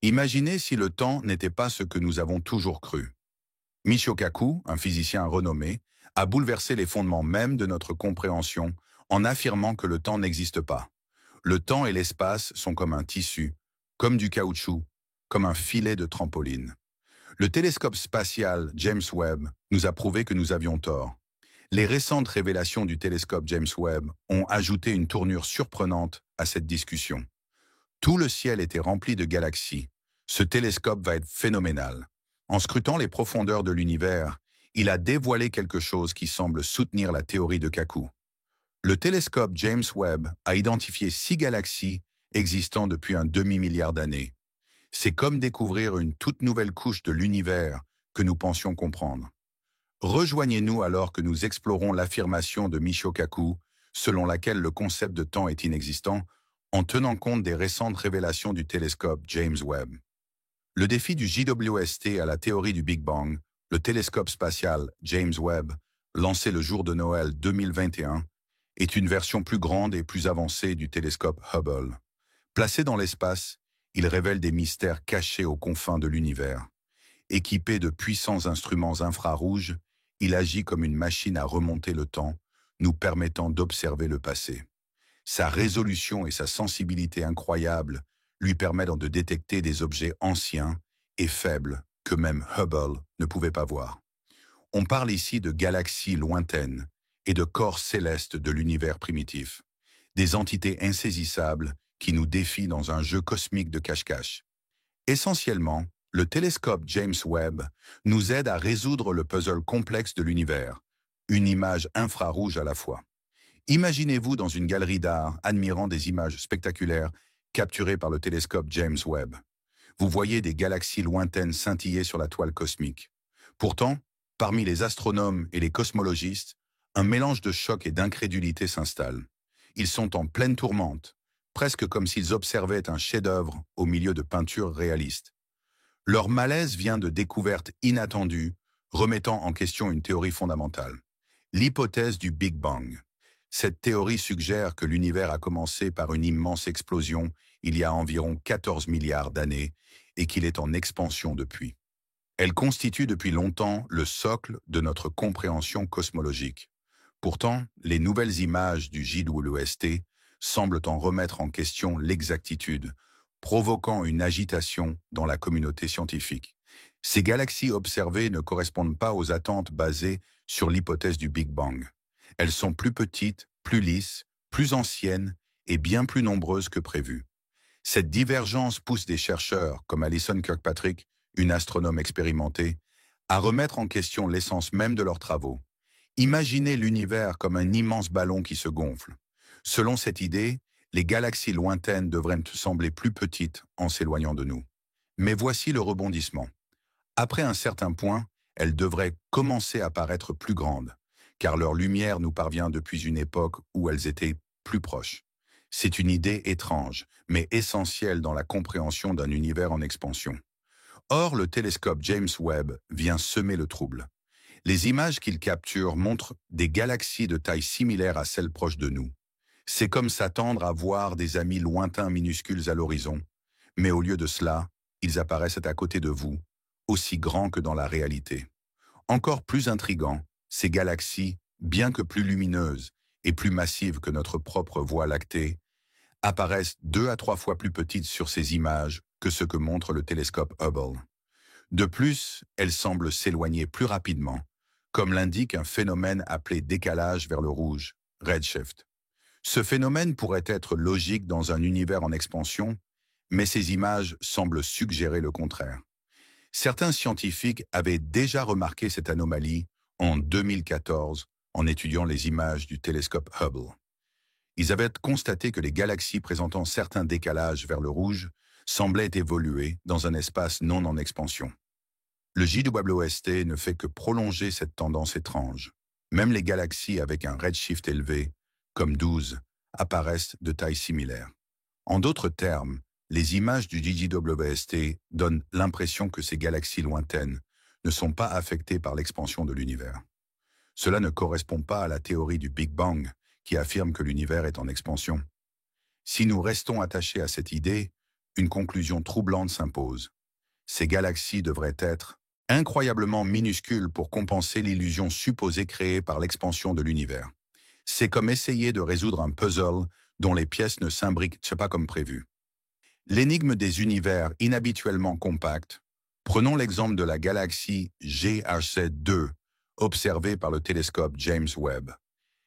Imaginez si le temps n'était pas ce que nous avons toujours cru. Michio Kaku, un physicien renommé, a bouleversé les fondements mêmes de notre compréhension en affirmant que le temps n'existe pas. Le temps et l'espace sont comme un tissu, comme du caoutchouc, comme un filet de trampoline. Le télescope spatial James Webb nous a prouvé que nous avions tort. Les récentes révélations du télescope James Webb ont ajouté une tournure surprenante à cette discussion. Tout le ciel était rempli de galaxies. Ce télescope va être phénoménal. En scrutant les profondeurs de l'univers, il a dévoilé quelque chose qui semble soutenir la théorie de Kaku. Le télescope James Webb a identifié 6 galaxies existant depuis un demi-milliard d'années. C'est comme découvrir une toute nouvelle couche de l'univers que nous pensions comprendre. Rejoignez-nous alors que nous explorons l'affirmation de Michio Kaku, selon laquelle le concept de temps est inexistant, en tenant compte des récentes révélations du télescope James Webb. Le défi du JWST à la théorie du Big Bang, le télescope spatial James Webb, lancé le jour de Noël 2021, est une version plus grande et plus avancée du télescope Hubble. Placé dans l'espace, il révèle des mystères cachés aux confins de l'univers. Équipé de puissants instruments infrarouges, il agit comme une machine à remonter le temps, nous permettant d'observer le passé. Sa résolution et sa sensibilité incroyables lui permettent de détecter des objets anciens et faibles que même Hubble ne pouvait pas voir. On parle ici de galaxies lointaines et de corps célestes de l'univers primitif, des entités insaisissables qui nous défient dans un jeu cosmique de cache-cache. Essentiellement, le télescope James Webb nous aide à résoudre le puzzle complexe de l'univers, une image infrarouge à la fois. Imaginez-vous dans une galerie d'art admirant des images spectaculaires capturées par le télescope James Webb. Vous voyez des galaxies lointaines scintiller sur la toile cosmique. Pourtant, parmi les astronomes et les cosmologistes, un mélange de choc et d'incrédulité s'installe. Ils sont en pleine tourmente, presque comme s'ils observaient un chef-d'œuvre au milieu de peintures réalistes. Leur malaise vient de découvertes inattendues, remettant en question une théorie fondamentale, l'hypothèse du Big Bang. Cette théorie suggère que l'univers a commencé par une immense explosion il y a environ 14 milliards d'années et qu'il est en expansion depuis. Elle constitue depuis longtemps le socle de notre compréhension cosmologique. Pourtant, les nouvelles images du JWST semblent en remettre en question l'exactitude, provoquant une agitation dans la communauté scientifique. Ces galaxies observées ne correspondent pas aux attentes basées sur l'hypothèse du Big Bang. Elles sont plus petites, plus lisses, plus anciennes et bien plus nombreuses que prévu. Cette divergence pousse des chercheurs, comme Alison Kirkpatrick, une astronome expérimentée, à remettre en question l'essence même de leurs travaux. Imaginez l'univers comme un immense ballon qui se gonfle. Selon cette idée, les galaxies lointaines devraient sembler plus petites en s'éloignant de nous. Mais voici le rebondissement. Après un certain point, elles devraient commencer à paraître plus grandes, car leur lumière nous parvient depuis une époque où elles étaient plus proches. C'est une idée étrange, mais essentielle dans la compréhension d'un univers en expansion. Or, le télescope James Webb vient semer le trouble. Les images qu'il capture montrent des galaxies de taille similaire à celles proches de nous. C'est comme s'attendre à voir des amis lointains minuscules à l'horizon, mais au lieu de cela, ils apparaissent à côté de vous, aussi grands que dans la réalité. Encore plus intrigant, ces galaxies, bien que plus lumineuses et plus massives que notre propre Voie lactée, apparaissent 2 à 3 fois plus petites sur ces images que ce que montre le télescope Hubble. De plus, elles semblent s'éloigner plus rapidement, comme l'indique un phénomène appelé décalage vers le rouge, redshift. Ce phénomène pourrait être logique dans un univers en expansion, mais ces images semblent suggérer le contraire. Certains scientifiques avaient déjà remarqué cette anomalie en 2014 en étudiant les images du télescope Hubble. Ils avaient constaté que les galaxies présentant certains décalages vers le rouge semblaient évoluer dans un espace non en expansion. Le JWST ne fait que prolonger cette tendance étrange. Même les galaxies avec un redshift élevé, comme 12, apparaissent de taille similaire. En d'autres termes, les images du JWST donnent l'impression que ces galaxies lointaines ne sont pas affectées par l'expansion de l'univers. Cela ne correspond pas à la théorie du Big Bang qui affirme que l'univers est en expansion. Si nous restons attachés à cette idée, une conclusion troublante s'impose. Ces galaxies devraient être incroyablement minuscules pour compenser l'illusion supposée créée par l'expansion de l'univers. C'est comme essayer de résoudre un puzzle dont les pièces ne s'imbriquent pas comme prévu. L'énigme des univers inhabituellement compacts. Prenons l'exemple de la galaxie GHZ2, observée par le télescope James Webb.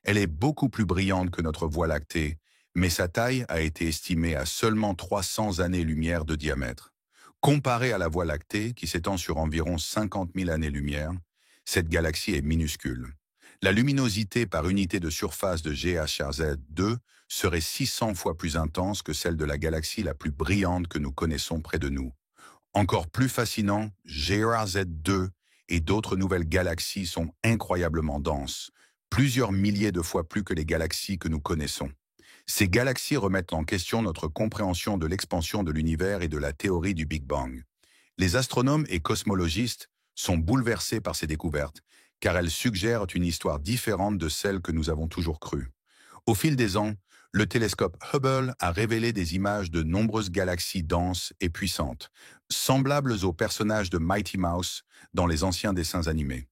Elle est beaucoup plus brillante que notre Voie lactée, mais sa taille a été estimée à seulement 300 années-lumière de diamètre. Comparée à la Voie lactée, qui s'étend sur environ 50 000 années-lumière, cette galaxie est minuscule. La luminosité par unité de surface de GHZ2 serait 600 fois plus intense que celle de la galaxie la plus brillante que nous connaissons près de nous. Encore plus fascinant, GHZ2 et d'autres nouvelles galaxies sont incroyablement denses, plusieurs milliers de fois plus que les galaxies que nous connaissons. Ces galaxies remettent en question notre compréhension de l'expansion de l'univers et de la théorie du Big Bang. Les astronomes et cosmologistes sont bouleversés par ces découvertes, car elles suggèrent une histoire différente de celle que nous avons toujours crue. Au fil des ans, le télescope Hubble a révélé des images de nombreuses galaxies denses et puissantes, semblables aux personnages de Mighty Mouse dans les anciens dessins animés.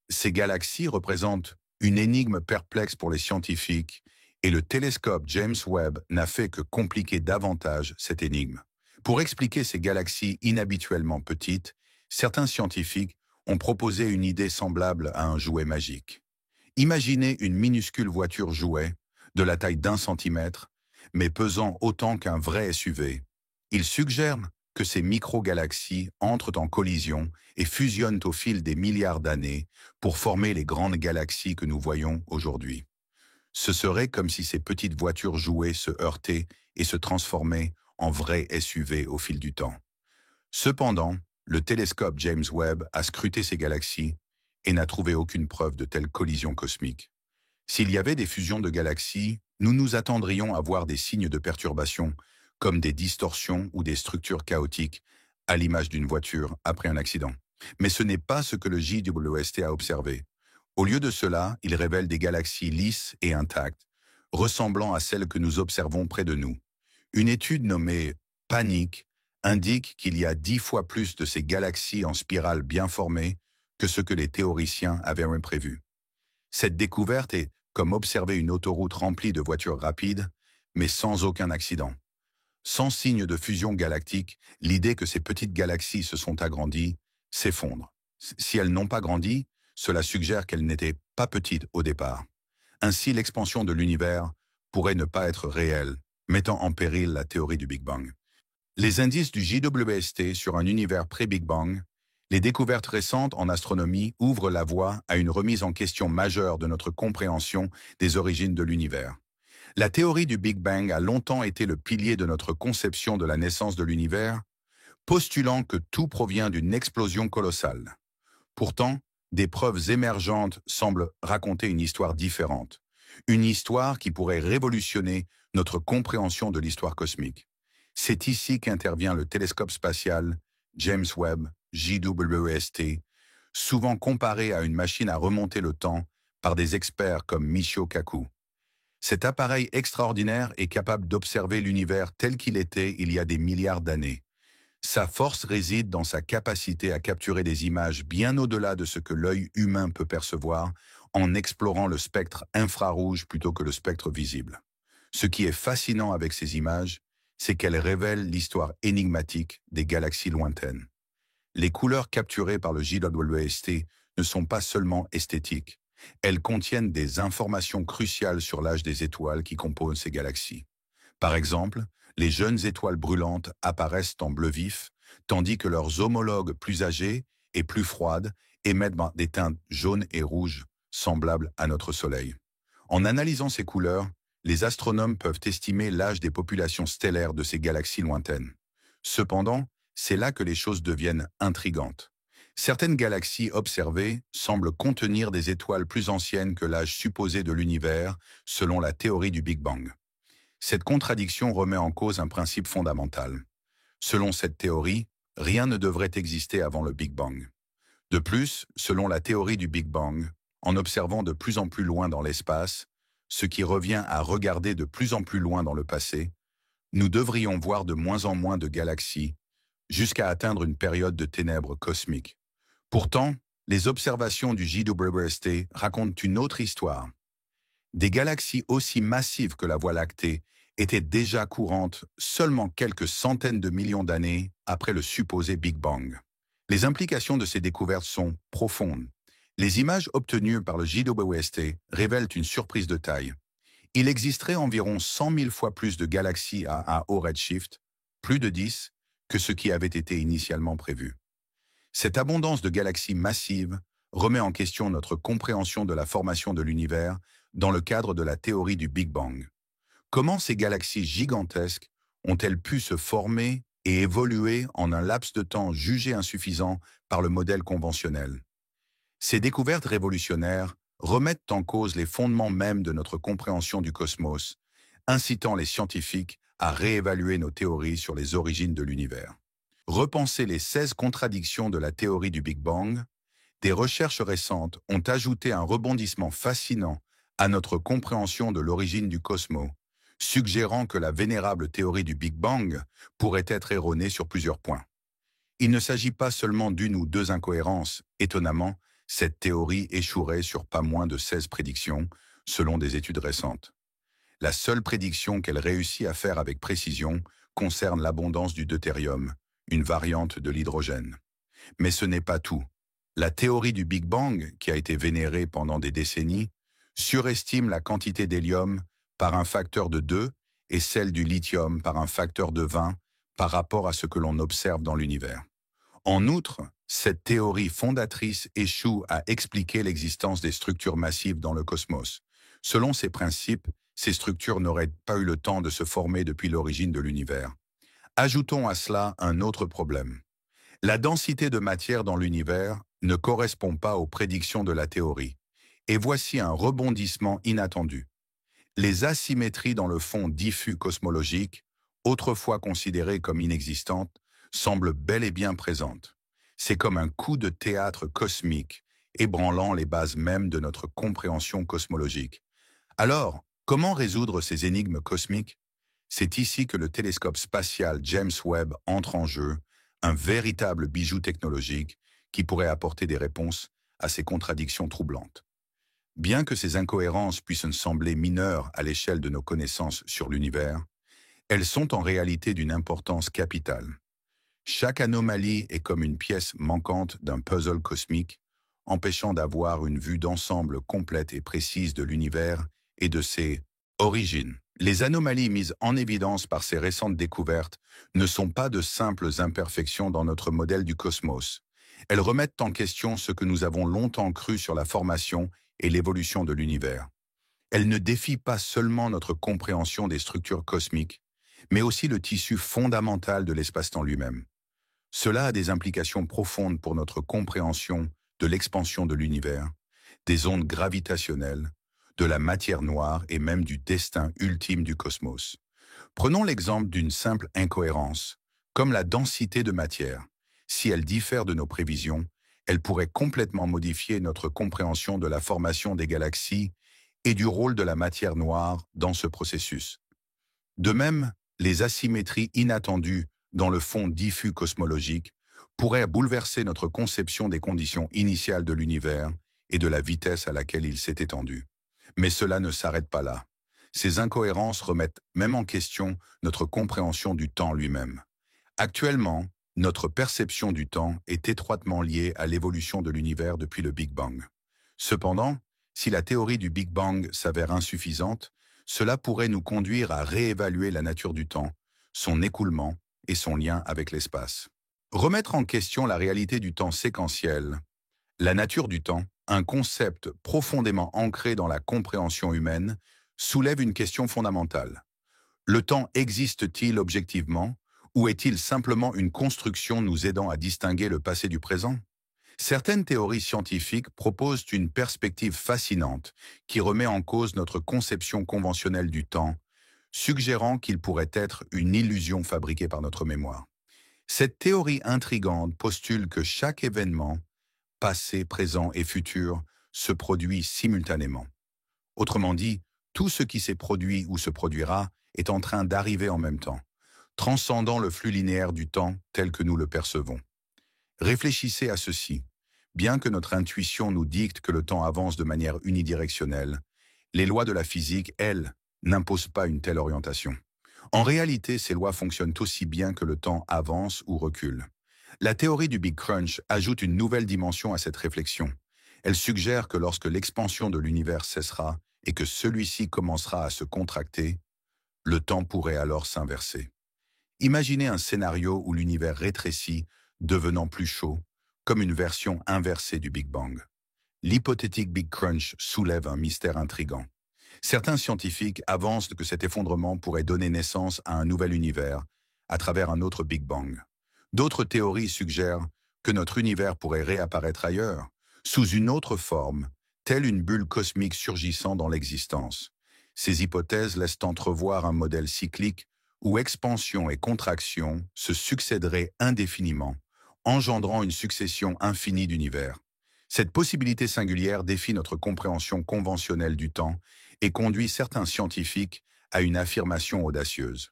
Ces galaxies représentent une énigme perplexe pour les scientifiques, et le télescope James Webb n'a fait que compliquer davantage cette énigme. Pour expliquer ces galaxies inhabituellement petites, certains scientifiques ont proposé une idée semblable à un jouet magique. Imaginez une minuscule voiture jouet, de la taille d'1 centimètre, mais pesant autant qu'un vrai SUV. Ils suggèrent que ces micro-galaxies entrent en collision et fusionnent au fil des milliards d'années pour former les grandes galaxies que nous voyons aujourd'hui. Ce serait comme si ces petites voitures jouets se heurtaient et se transformaient en vrais SUV au fil du temps. Cependant, le télescope James Webb a scruté ces galaxies et n'a trouvé aucune preuve de telle collision cosmique. S'il y avait des fusions de galaxies, nous nous attendrions à voir des signes de perturbation, comme des distorsions ou des structures chaotiques, à l'image d'une voiture après un accident. Mais ce n'est pas ce que le JWST a observé. Au lieu de cela, il révèle des galaxies lisses et intactes, ressemblant à celles que nous observons près de nous. Une étude nommée PANIC indique qu'il y a 10 fois plus de ces galaxies en spirale bien formées que ce que les théoriciens avaient prévu. Cette découverte est comme observer une autoroute remplie de voitures rapides, mais sans aucun accident. Sans signe de fusion galactique, l'idée que ces petites galaxies se sont agrandies s'effondre. Si elles n'ont pas grandi, cela suggère qu'elles n'étaient pas petites au départ. Ainsi, l'expansion de l'univers pourrait ne pas être réelle, mettant en péril la théorie du Big Bang. Les indices du JWST sur un univers pré-Big Bang, les découvertes récentes en astronomie ouvrent la voie à une remise en question majeure de notre compréhension des origines de l'univers. La théorie du Big Bang a longtemps été le pilier de notre conception de la naissance de l'univers, postulant que tout provient d'une explosion colossale. Pourtant, des preuves émergentes semblent raconter une histoire différente, une histoire qui pourrait révolutionner notre compréhension de l'histoire cosmique. C'est ici qu'intervient le télescope spatial James Webb, JWST, souvent comparé à une machine à remonter le temps par des experts comme Michio Kaku. Cet appareil extraordinaire est capable d'observer l'univers tel qu'il était il y a des milliards d'années. Sa force réside dans sa capacité à capturer des images bien au-delà de ce que l'œil humain peut percevoir en explorant le spectre infrarouge plutôt que le spectre visible. Ce qui est fascinant avec ces images, c'est qu'elles révèlent l'histoire énigmatique des galaxies lointaines. Les couleurs capturées par le JWST ne sont pas seulement esthétiques. Elles contiennent des informations cruciales sur l'âge des étoiles qui composent ces galaxies. Par exemple, les jeunes étoiles brûlantes apparaissent en bleu vif, tandis que leurs homologues plus âgées et plus froides émettent des teintes jaunes et rouges, semblables à notre Soleil. En analysant ces couleurs, les astronomes peuvent estimer l'âge des populations stellaires de ces galaxies lointaines. Cependant, c'est là que les choses deviennent intrigantes. Certaines galaxies observées semblent contenir des étoiles plus anciennes que l'âge supposé de l'univers, selon la théorie du Big Bang. Cette contradiction remet en cause un principe fondamental. Selon cette théorie, rien ne devrait exister avant le Big Bang. De plus, selon la théorie du Big Bang, en observant de plus en plus loin dans l'espace, ce qui revient à regarder de plus en plus loin dans le passé, nous devrions voir de moins en moins de galaxies, jusqu'à atteindre une période de ténèbres cosmiques. Pourtant, les observations du JWST racontent une autre histoire. Des galaxies aussi massives que la Voie lactée étaient déjà courantes seulement quelques centaines de millions d'années après le supposé Big Bang. Les implications de ces découvertes sont profondes. Les images obtenues par le JWST révèlent une surprise de taille. Il existerait environ 100 000 fois plus de galaxies à un haut redshift, plus de 10, que ce qui avait été initialement prévu. Cette abondance de galaxies massives remet en question notre compréhension de la formation de l'univers dans le cadre de la théorie du Big Bang. Comment ces galaxies gigantesques ont-elles pu se former et évoluer en un laps de temps jugé insuffisant par le modèle conventionnel? Ces découvertes révolutionnaires remettent en cause les fondements mêmes de notre compréhension du cosmos, incitant les scientifiques à réévaluer nos théories sur les origines de l'univers. Repenser les 16 contradictions de la théorie du Big Bang, des recherches récentes ont ajouté un rebondissement fascinant à notre compréhension de l'origine du cosmos, suggérant que la vénérable théorie du Big Bang pourrait être erronée sur plusieurs points. Il ne s'agit pas seulement d'une ou deux incohérences. Étonnamment, cette théorie échouerait sur pas moins de 16 prédictions, selon des études récentes. La seule prédiction qu'elle réussit à faire avec précision concerne l'abondance du deutérium, une variante de l'hydrogène. Mais ce n'est pas tout. La théorie du Big Bang, qui a été vénérée pendant des décennies, surestime la quantité d'hélium par un facteur de 2 et celle du lithium par un facteur de 20 par rapport à ce que l'on observe dans l'univers. En outre, cette théorie fondatrice échoue à expliquer l'existence des structures massives dans le cosmos. Selon ces principes, ces structures n'auraient pas eu le temps de se former depuis l'origine de l'univers. Ajoutons à cela un autre problème. La densité de matière dans l'univers ne correspond pas aux prédictions de la théorie. Et voici un rebondissement inattendu. Les asymétries dans le fond diffus cosmologique, autrefois considérées comme inexistantes, semblent bel et bien présentes. C'est comme un coup de théâtre cosmique, ébranlant les bases mêmes de notre compréhension cosmologique. Alors, comment résoudre ces énigmes cosmiques? C'est ici que le télescope spatial James Webb entre en jeu, un véritable bijou technologique qui pourrait apporter des réponses à ces contradictions troublantes. Bien que ces incohérences puissent sembler mineures à l'échelle de nos connaissances sur l'univers, elles sont en réalité d'une importance capitale. Chaque anomalie est comme une pièce manquante d'un puzzle cosmique, empêchant d'avoir une vue d'ensemble complète et précise de l'univers et de ses origines. Les anomalies mises en évidence par ces récentes découvertes ne sont pas de simples imperfections dans notre modèle du cosmos. Elles remettent en question ce que nous avons longtemps cru sur la formation et l'évolution de l'univers. Elles ne défient pas seulement notre compréhension des structures cosmiques, mais aussi le tissu fondamental de l'espace-temps lui-même. Cela a des implications profondes pour notre compréhension de l'expansion de l'univers, des ondes gravitationnelles, de la matière noire et même du destin ultime du cosmos. Prenons l'exemple d'une simple incohérence, comme la densité de matière. Si elle diffère de nos prévisions, elle pourrait complètement modifier notre compréhension de la formation des galaxies et du rôle de la matière noire dans ce processus. De même, les asymétries inattendues dans le fond diffus cosmologique pourraient bouleverser notre conception des conditions initiales de l'univers et de la vitesse à laquelle il s'est étendu. Mais cela ne s'arrête pas là. Ces incohérences remettent même en question notre compréhension du temps lui-même. Actuellement, notre perception du temps est étroitement liée à l'évolution de l'univers depuis le Big Bang. Cependant, si la théorie du Big Bang s'avère insuffisante, cela pourrait nous conduire à réévaluer la nature du temps, son écoulement et son lien avec l'espace. Remettre en question la réalité du temps séquentiel, la nature du temps, un concept profondément ancré dans la compréhension humaine, soulève une question fondamentale. Le temps existe-t-il objectivement, ou est-il simplement une construction nous aidant à distinguer le passé du présent? Certaines théories scientifiques proposent une perspective fascinante qui remet en cause notre conception conventionnelle du temps, suggérant qu'il pourrait être une illusion fabriquée par notre mémoire. Cette théorie intrigante postule que chaque événement, passé, présent et futur, se produit simultanément. Autrement dit, tout ce qui s'est produit ou se produira est en train d'arriver en même temps, transcendant le flux linéaire du temps tel que nous le percevons. Réfléchissez à ceci. Bien que notre intuition nous dicte que le temps avance de manière unidirectionnelle, les lois de la physique, elles, n'imposent pas une telle orientation. En réalité, ces lois fonctionnent aussi bien que le temps avance ou recule. La théorie du Big Crunch ajoute une nouvelle dimension à cette réflexion. Elle suggère que lorsque l'expansion de l'univers cessera et que celui-ci commencera à se contracter, le temps pourrait alors s'inverser. Imaginez un scénario où l'univers rétrécit, devenant plus chaud, comme une version inversée du Big Bang. L'hypothétique Big Crunch soulève un mystère intrigant. Certains scientifiques avancent que cet effondrement pourrait donner naissance à un nouvel univers à travers un autre Big Bang. D'autres théories suggèrent que notre univers pourrait réapparaître ailleurs, sous une autre forme, telle une bulle cosmique surgissant dans l'existence. Ces hypothèses laissent entrevoir un modèle cyclique où expansion et contraction se succéderaient indéfiniment, engendrant une succession infinie d'univers. Cette possibilité singulière défie notre compréhension conventionnelle du temps et conduit certains scientifiques à une affirmation audacieuse.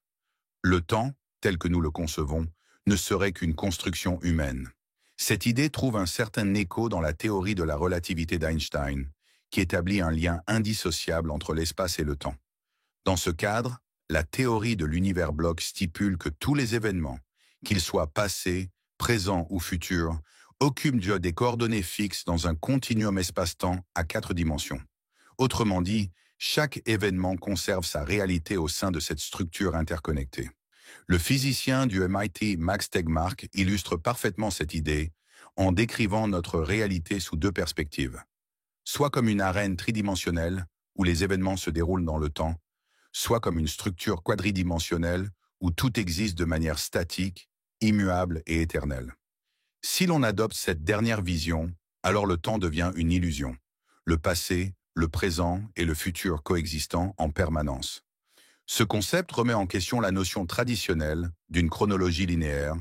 Le temps, tel que nous le concevons, ne serait qu'une construction humaine. Cette idée trouve un certain écho dans la théorie de la relativité d'Einstein, qui établit un lien indissociable entre l'espace et le temps. Dans ce cadre, la théorie de l'univers-bloc stipule que tous les événements, qu'ils soient passés, présents ou futurs, occupent des coordonnées fixes dans un continuum espace-temps à 4 dimensions. Autrement dit, chaque événement conserve sa réalité au sein de cette structure interconnectée. Le physicien du MIT Max Tegmark illustre parfaitement cette idée en décrivant notre réalité sous 2 perspectives. Soit comme une arène tridimensionnelle où les événements se déroulent dans le temps, soit comme une structure quadridimensionnelle où tout existe de manière statique, immuable et éternelle. Si l'on adopte cette dernière vision, alors le temps devient une illusion. Le passé, le présent et le futur coexistant en permanence. Ce concept remet en question la notion traditionnelle d'une chronologie linéaire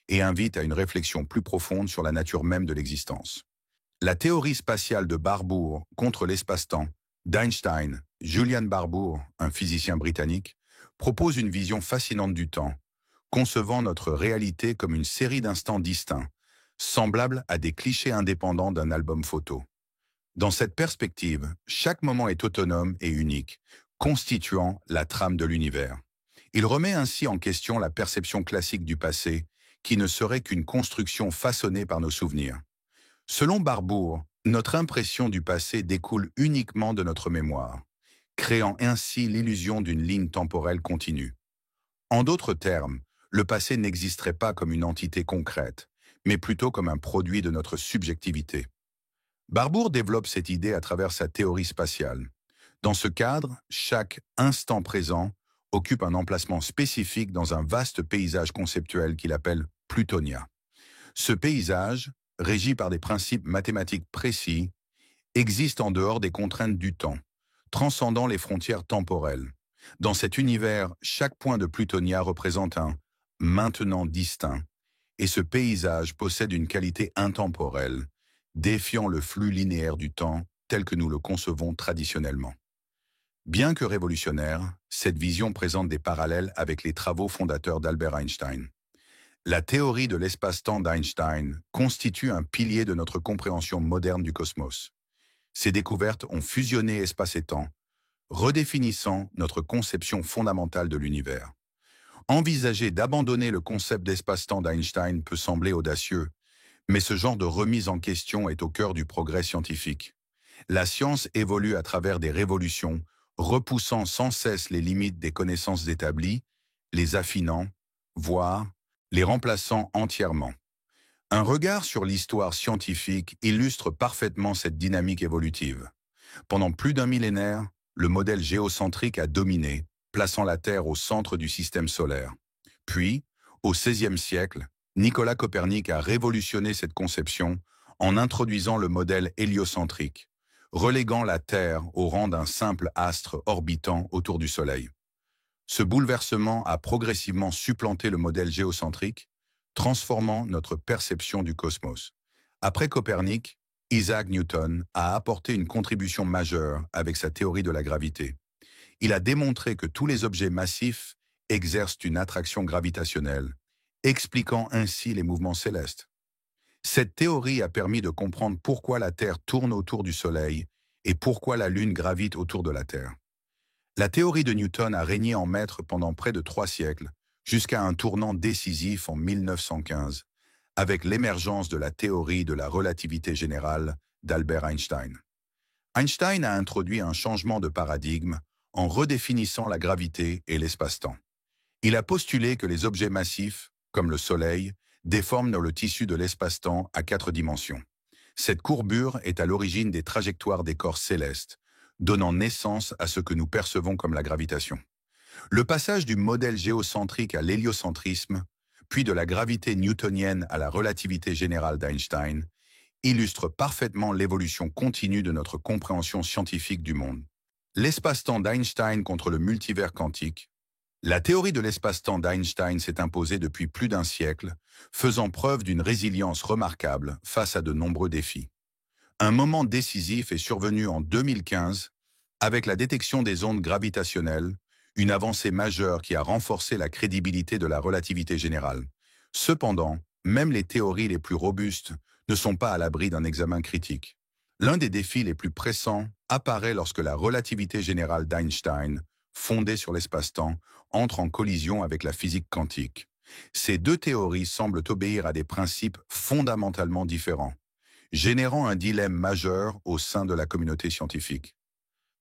et invite à une réflexion plus profonde sur la nature même de l'existence. La théorie spatiale de Barbour contre l'espace-temps d'Einstein, Julian Barbour, un physicien britannique, propose une vision fascinante du temps, concevant notre réalité comme une série d'instants distincts, semblables à des clichés indépendants d'un album photo. Dans cette perspective, chaque moment est autonome et unique, constituant la trame de l'univers. Il remet ainsi en question la perception classique du passé, qui ne serait qu'une construction façonnée par nos souvenirs. Selon Barbour, notre impression du passé découle uniquement de notre mémoire, créant ainsi l'illusion d'une ligne temporelle continue. En d'autres termes, le passé n'existerait pas comme une entité concrète, mais plutôt comme un produit de notre subjectivité. Barbour développe cette idée à travers sa théorie spatiale. Dans ce cadre, chaque instant présent occupe un emplacement spécifique dans un vaste paysage conceptuel qu'il appelle Plutonia. Ce paysage, régi par des principes mathématiques précis, existe en dehors des contraintes du temps, transcendant les frontières temporelles. Dans cet univers, chaque point de Plutonia représente un « maintenant distinct », et ce paysage possède une qualité intemporelle, défiant le flux linéaire du temps tel que nous le concevons traditionnellement. Bien que révolutionnaire, cette vision présente des parallèles avec les travaux fondateurs d'Albert Einstein. La théorie de l'espace-temps d'Einstein constitue un pilier de notre compréhension moderne du cosmos. Ces découvertes ont fusionné espace et temps, redéfinissant notre conception fondamentale de l'univers. Envisager d'abandonner le concept d'espace-temps d'Einstein peut sembler audacieux, mais ce genre de remise en question est au cœur du progrès scientifique. La science évolue à travers des révolutions, repoussant sans cesse les limites des connaissances établies, les affinant, voire les remplaçant entièrement. Un regard sur l'histoire scientifique illustre parfaitement cette dynamique évolutive. Pendant plus d'un millénaire, le modèle géocentrique a dominé, plaçant la Terre au centre du système solaire. Puis, au XVIe siècle, Nicolas Copernic a révolutionné cette conception en introduisant le modèle héliocentrique, reléguant la Terre au rang d'un simple astre orbitant autour du Soleil. Ce bouleversement a progressivement supplanté le modèle géocentrique, transformant notre perception du cosmos. Après Copernic, Isaac Newton a apporté une contribution majeure avec sa théorie de la gravité. Il a démontré que tous les objets massifs exercent une attraction gravitationnelle, expliquant ainsi les mouvements célestes. Cette théorie a permis de comprendre pourquoi la Terre tourne autour du Soleil et pourquoi la Lune gravite autour de la Terre. La théorie de Newton a régné en maître pendant près de 3 siècles, jusqu'à un tournant décisif en 1915, avec l'émergence de la théorie de la relativité générale d'Albert Einstein. Einstein a introduit un changement de paradigme en redéfinissant la gravité et l'espace-temps. Il a postulé que les objets massifs, comme le Soleil, déforment dans le tissu de l'espace-temps à 4 dimensions. Cette courbure est à l'origine des trajectoires des corps célestes, donnant naissance à ce que nous percevons comme la gravitation. Le passage du modèle géocentrique à l'héliocentrisme, puis de la gravité newtonienne à la relativité générale d'Einstein, illustre parfaitement l'évolution continue de notre compréhension scientifique du monde. L'espace-temps d'Einstein contre le multivers quantique. La théorie de l'espace-temps d'Einstein s'est imposée depuis plus d'un siècle, faisant preuve d'une résilience remarquable face à de nombreux défis. Un moment décisif est survenu en 2015 avec la détection des ondes gravitationnelles, une avancée majeure qui a renforcé la crédibilité de la relativité générale. Cependant, même les théories les plus robustes ne sont pas à l'abri d'un examen critique. L'un des défis les plus pressants apparaît lorsque la relativité générale d'Einstein, fondée sur l'espace-temps, entre en collision avec la physique quantique. Ces deux théories semblent obéir à des principes fondamentalement différents, générant un dilemme majeur au sein de la communauté scientifique.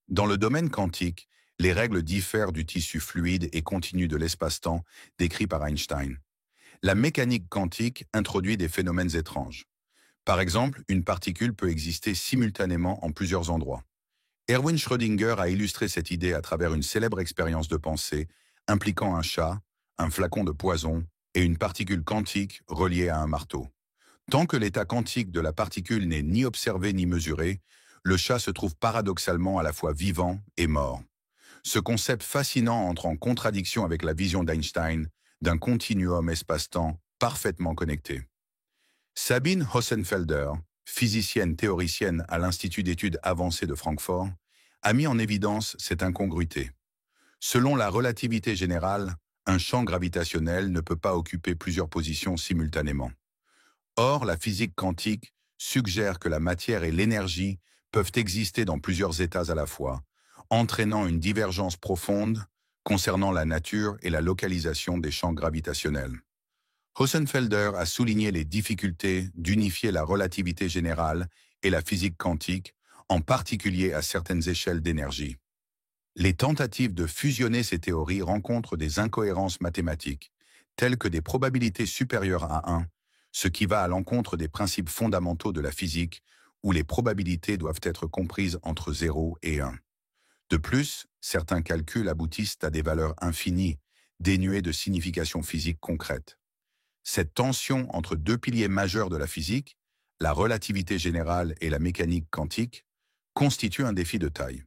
Dans le domaine quantique, les règles diffèrent du tissu fluide et continu de l'espace-temps décrit par Einstein. La mécanique quantique introduit des phénomènes étranges. Par exemple, une particule peut exister simultanément en plusieurs endroits. Erwin Schrödinger a illustré cette idée à travers une célèbre expérience de pensée impliquant un chat, un flacon de poison et une particule quantique reliée à un marteau. Tant que l'état quantique de la particule n'est ni observé ni mesuré, le chat se trouve paradoxalement à la fois vivant et mort. Ce concept fascinant entre en contradiction avec la vision d'Einstein d'un continuum espace-temps parfaitement connecté. Sabine Hossenfelder, physicienne théoricienne à l'Institut d'études avancées de Francfort, a mis en évidence cette incongruité. Selon la relativité générale, un champ gravitationnel ne peut pas occuper plusieurs positions simultanément. Or, la physique quantique suggère que la matière et l'énergie peuvent exister dans plusieurs états à la fois, entraînant une divergence profonde concernant la nature et la localisation des champs gravitationnels. Hossenfelder a souligné les difficultés d'unifier la relativité générale et la physique quantique, en particulier à certaines échelles d'énergie. Les tentatives de fusionner ces théories rencontrent des incohérences mathématiques, telles que des probabilités supérieures à 1, ce qui va à l'encontre des principes fondamentaux de la physique, où les probabilités doivent être comprises entre 0 et 1. De plus, certains calculs aboutissent à des valeurs infinies, dénuées de signification physique concrète. Cette tension entre deux piliers majeurs de la physique, la relativité générale et la mécanique quantique, constitue un défi de taille.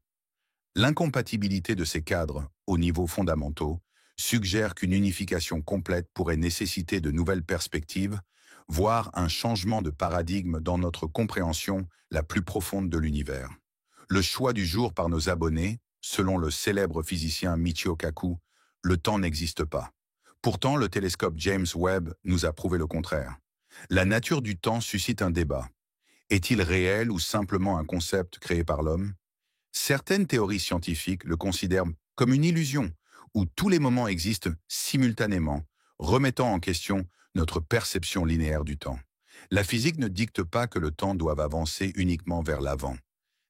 L'incompatibilité de ces cadres, aux niveaux fondamentaux, suggère qu'une unification complète pourrait nécessiter de nouvelles perspectives, voire un changement de paradigme dans notre compréhension la plus profonde de l'univers. Le choix du jour par nos abonnés, selon le célèbre physicien Michio Kaku, le temps n'existe pas. Pourtant, le télescope James Webb nous a prouvé le contraire. La nature du temps suscite un débat. Est-il réel ou simplement un concept créé par l'homme ? Certaines théories scientifiques le considèrent comme une illusion, où tous les moments existent simultanément, remettant en question notre perception linéaire du temps. La physique ne dicte pas que le temps doive avancer uniquement vers l'avant.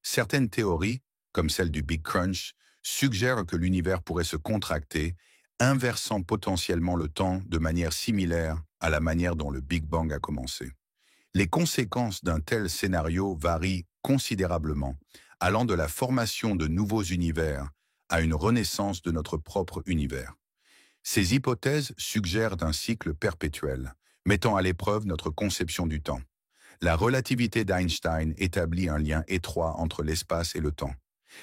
Certaines théories, comme celle du Big Crunch, suggèrent que l'univers pourrait se contracter, inversant potentiellement le temps de manière similaire à la manière dont le Big Bang a commencé. Les conséquences d'un tel scénario varient considérablement, allant de la formation de nouveaux univers à une renaissance de notre propre univers. Ces hypothèses suggèrent un cycle perpétuel, mettant à l'épreuve notre conception du temps. La relativité d'Einstein établit un lien étroit entre l'espace et le temps,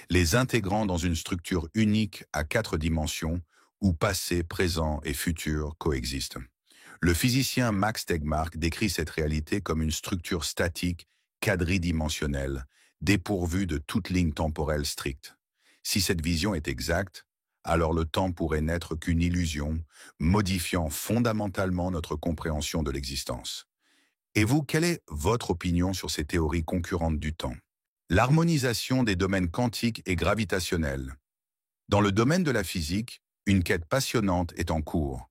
les intégrant dans une structure unique à 4 dimensions où passé, présent et futur coexistent. Le physicien Max Tegmark décrit cette réalité comme une structure statique, quadridimensionnelle, dépourvue de toute ligne temporelle stricte. Si cette vision est exacte, alors le temps pourrait n'être qu'une illusion, modifiant fondamentalement notre compréhension de l'existence. Et vous, quelle est votre opinion sur ces théories concurrentes du temps? L'harmonisation des domaines quantiques et gravitationnels. Dans le domaine de la physique, une quête passionnante est en cours.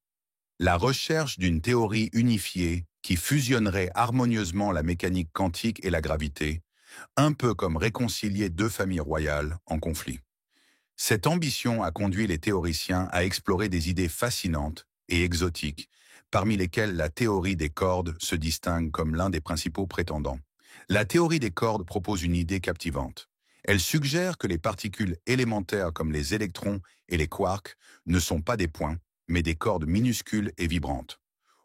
La recherche d'une théorie unifiée qui fusionnerait harmonieusement la mécanique quantique et la gravité, un peu comme réconcilier deux familles royales en conflit. Cette ambition a conduit les théoriciens à explorer des idées fascinantes et exotiques, parmi lesquelles la théorie des cordes se distingue comme l'un des principaux prétendants. La théorie des cordes propose une idée captivante. Elle suggère que les particules élémentaires comme les électrons et les quarks ne sont pas des points, mais des cordes minuscules et vibrantes.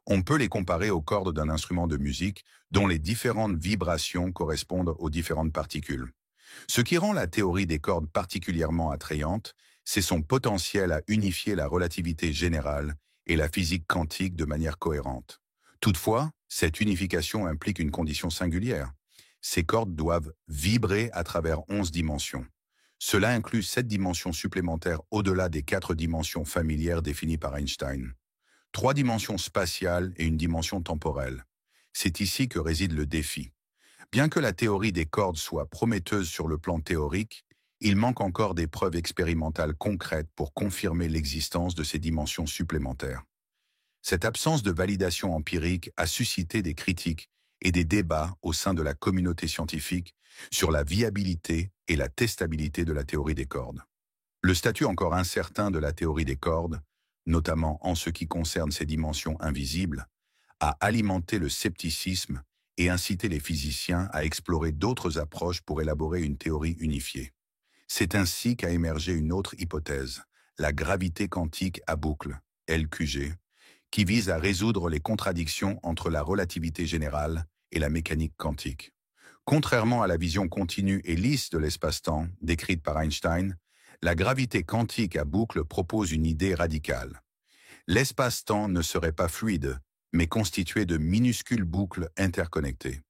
On peut les comparer aux cordes d'un instrument de musique dont les différentes vibrations correspondent aux différentes particules. Ce qui rend la théorie des cordes particulièrement attrayante, c'est son potentiel à unifier la relativité générale et la physique quantique de manière cohérente. Toutefois, cette unification implique une condition singulière. Ces cordes doivent vibrer à travers 11 dimensions. Cela inclut 7 dimensions supplémentaires au-delà des 4 dimensions familières définies par Einstein. 3 dimensions spatiales et une dimension temporelle. C'est ici que réside le défi. Bien que la théorie des cordes soit prometteuse sur le plan théorique, il manque encore des preuves expérimentales concrètes pour confirmer l'existence de ces dimensions supplémentaires. Cette absence de validation empirique a suscité des critiques et des débats au sein de la communauté scientifique sur la viabilité et la testabilité de la théorie des cordes. Le statut encore incertain de la théorie des cordes, notamment en ce qui concerne ses dimensions invisibles, a alimenté le scepticisme et incité les physiciens à explorer d'autres approches pour élaborer une théorie unifiée. C'est ainsi qu'a émergé une autre hypothèse, la gravité quantique à boucle, LQG, qui vise à résoudre les contradictions entre la relativité générale et la mécanique quantique. Contrairement à la vision continue et lisse de l'espace-temps décrite par Einstein, la gravité quantique à boucle propose une idée radicale. L'espace-temps ne serait pas fluide, mais constitué de minuscules boucles interconnectées.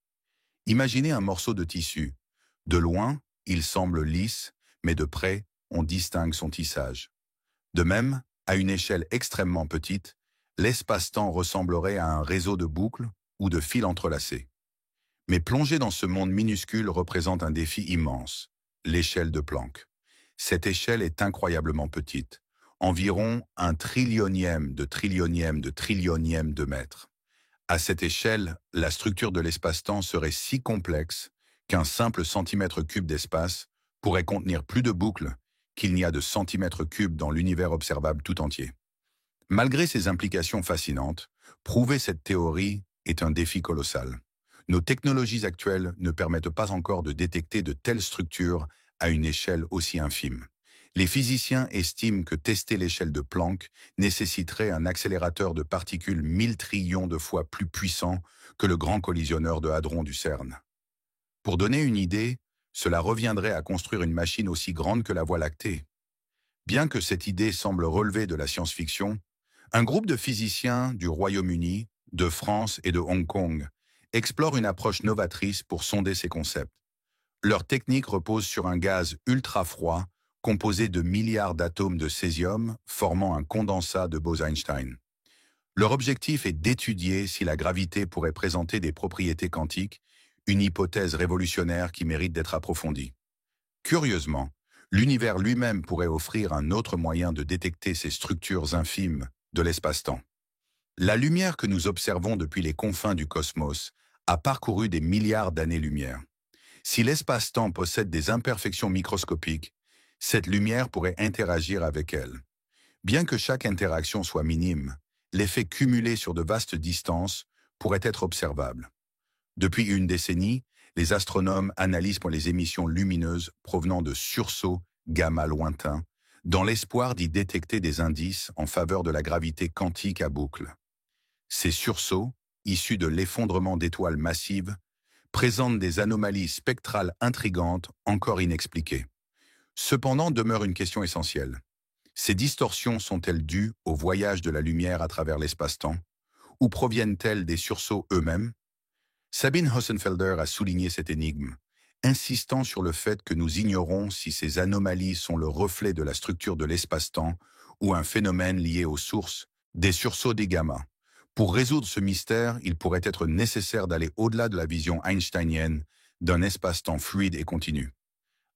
Imaginez un morceau de tissu. De loin, il semble lisse, mais de près, on distingue son tissage. De même, à une échelle extrêmement petite, l'espace-temps ressemblerait à un réseau de boucles ou de fils entrelacés. Mais plonger dans ce monde minuscule représente un défi immense, l'échelle de Planck. Cette échelle est incroyablement petite, environ un trillionième de trillionième de trillionième de mètre. À cette échelle, la structure de l'espace-temps serait si complexe qu'un simple centimètre cube d'espace pourrait contenir plus de boucles qu'il n'y a de centimètres cubes dans l'univers observable tout entier. Malgré ces implications fascinantes, prouver cette théorie est un défi colossal. Nos technologies actuelles ne permettent pas encore de détecter de telles structures à une échelle aussi infime. Les physiciens estiment que tester l'échelle de Planck nécessiterait un accélérateur de particules 1000 trillions de fois plus puissant que le grand collisionneur de hadrons du CERN. Pour donner une idée, cela reviendrait à construire une machine aussi grande que la Voie lactée. Bien que cette idée semble relever de la science-fiction, un groupe de physiciens du Royaume-Uni, de France et de Hong Kong explore une approche novatrice pour sonder ces concepts. Leur technique repose sur un gaz ultra-froid composé de milliards d'atomes de césium formant un condensat de Bose-Einstein. Leur objectif est d'étudier si la gravité pourrait présenter des propriétés quantiques, une hypothèse révolutionnaire qui mérite d'être approfondie. Curieusement, l'univers lui-même pourrait offrir un autre moyen de détecter ces structures infimes de l'espace-temps. La lumière que nous observons depuis les confins du cosmos a parcouru des milliards d'années-lumière. Si l'espace-temps possède des imperfections microscopiques, cette lumière pourrait interagir avec elle. Bien que chaque interaction soit minime, l'effet cumulé sur de vastes distances pourrait être observable. Depuis une décennie, les astronomes analysent pour les émissions lumineuses provenant de sursauts gamma lointains, dans l'espoir d'y détecter des indices en faveur de la gravité quantique à boucle. Ces sursauts, issus de l'effondrement d'étoiles massives, présentent des anomalies spectrales intrigantes encore inexpliquées. Cependant demeure une question essentielle. Ces distorsions sont-elles dues au voyage de la lumière à travers l'espace-temps, ou proviennent-elles des sursauts eux-mêmes? Sabine Hossenfelder a souligné cette énigme. insistant sur le fait que nous ignorons si ces anomalies sont le reflet de la structure de l'espace-temps ou un phénomène lié aux sources des sursauts des gamma. Pour résoudre ce mystère, il pourrait être nécessaire d'aller au-delà de la vision einsteinienne d'un espace-temps fluide et continu.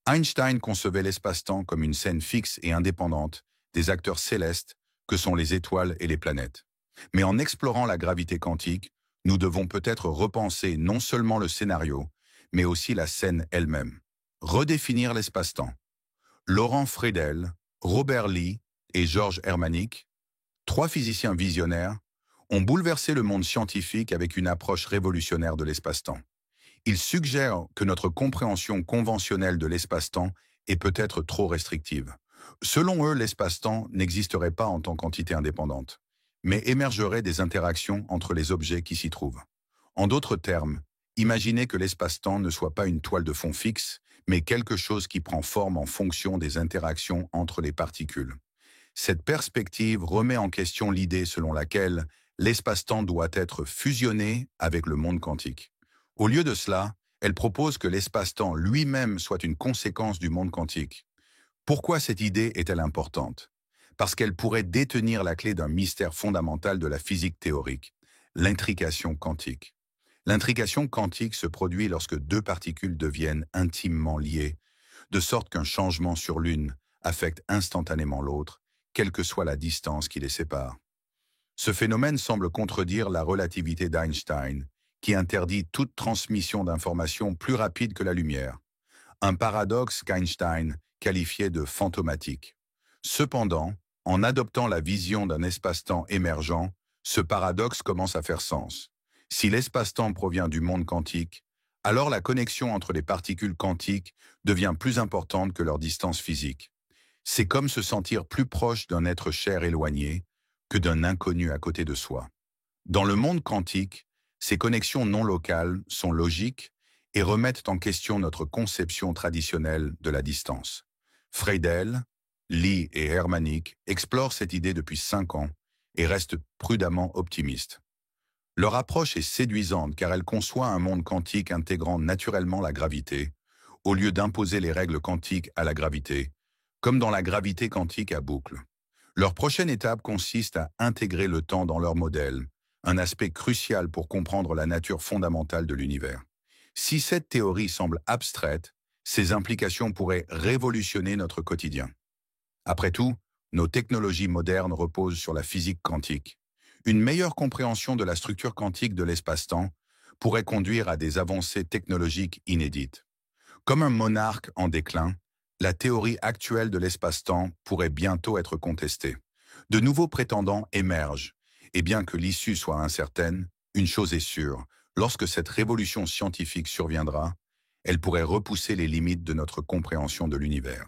Einstein concevait l'espace-temps comme une scène fixe et indépendante des acteurs célestes que sont les étoiles et les planètes. Mais en explorant la gravité quantique, nous devons peut-être repenser non seulement le scénario, mais aussi la scène elle-même. Redéfinir l'espace-temps. Laurent Friedel, Robert Lee et Georges Hermannik, trois physiciens visionnaires, ont bouleversé le monde scientifique avec une approche révolutionnaire de l'espace-temps. Ils suggèrent que notre compréhension conventionnelle de l'espace-temps est peut-être trop restrictive. Selon eux, l'espace-temps n'existerait pas en tant qu'entité indépendante, mais émergerait des interactions entre les objets qui s'y trouvent. En d'autres termes, imaginez que l'espace-temps ne soit pas une toile de fond fixe, mais quelque chose qui prend forme en fonction des interactions entre les particules. Cette perspective remet en question l'idée selon laquelle l'espace-temps doit être fusionné avec le monde quantique. Au lieu de cela, elle propose que l'espace-temps lui-même soit une conséquence du monde quantique. Pourquoi cette idée est-elle importante? Parce qu'elle pourrait détenir la clé d'un mystère fondamental de la physique théorique, l'intrication quantique. L'intrication quantique se produit lorsque deux particules deviennent intimement liées, de sorte qu'un changement sur l'une affecte instantanément l'autre, quelle que soit la distance qui les sépare. Ce phénomène semble contredire la relativité d'Einstein, qui interdit toute transmission d'informations plus rapide que la lumière, un paradoxe qu'Einstein qualifiait de fantomatique. Cependant, en adoptant la vision d'un espace-temps émergent, ce paradoxe commence à faire sens. Si l'espace-temps provient du monde quantique, alors la connexion entre les particules quantiques devient plus importante que leur distance physique. C'est comme se sentir plus proche d'un être cher éloigné que d'un inconnu à côté de soi. Dans le monde quantique, ces connexions non locales sont logiques et remettent en question notre conception traditionnelle de la distance. Friedel, Lee et Hermannik explorent cette idée depuis 5 ans et restent prudemment optimistes. Leur approche est séduisante car elle conçoit un monde quantique intégrant naturellement la gravité, au lieu d'imposer les règles quantiques à la gravité, comme dans la gravité quantique à boucle. Leur prochaine étape consiste à intégrer le temps dans leur modèle, un aspect crucial pour comprendre la nature fondamentale de l'univers. Si cette théorie semble abstraite, ses implications pourraient révolutionner notre quotidien. Après tout, nos technologies modernes reposent sur la physique quantique. Une meilleure compréhension de la structure quantique de l'espace-temps pourrait conduire à des avancées technologiques inédites. Comme un monarque en déclin, la théorie actuelle de l'espace-temps pourrait bientôt être contestée. De nouveaux prétendants émergent, et bien que l'issue soit incertaine, une chose est sûre, lorsque cette révolution scientifique surviendra, elle pourrait repousser les limites de notre compréhension de l'univers.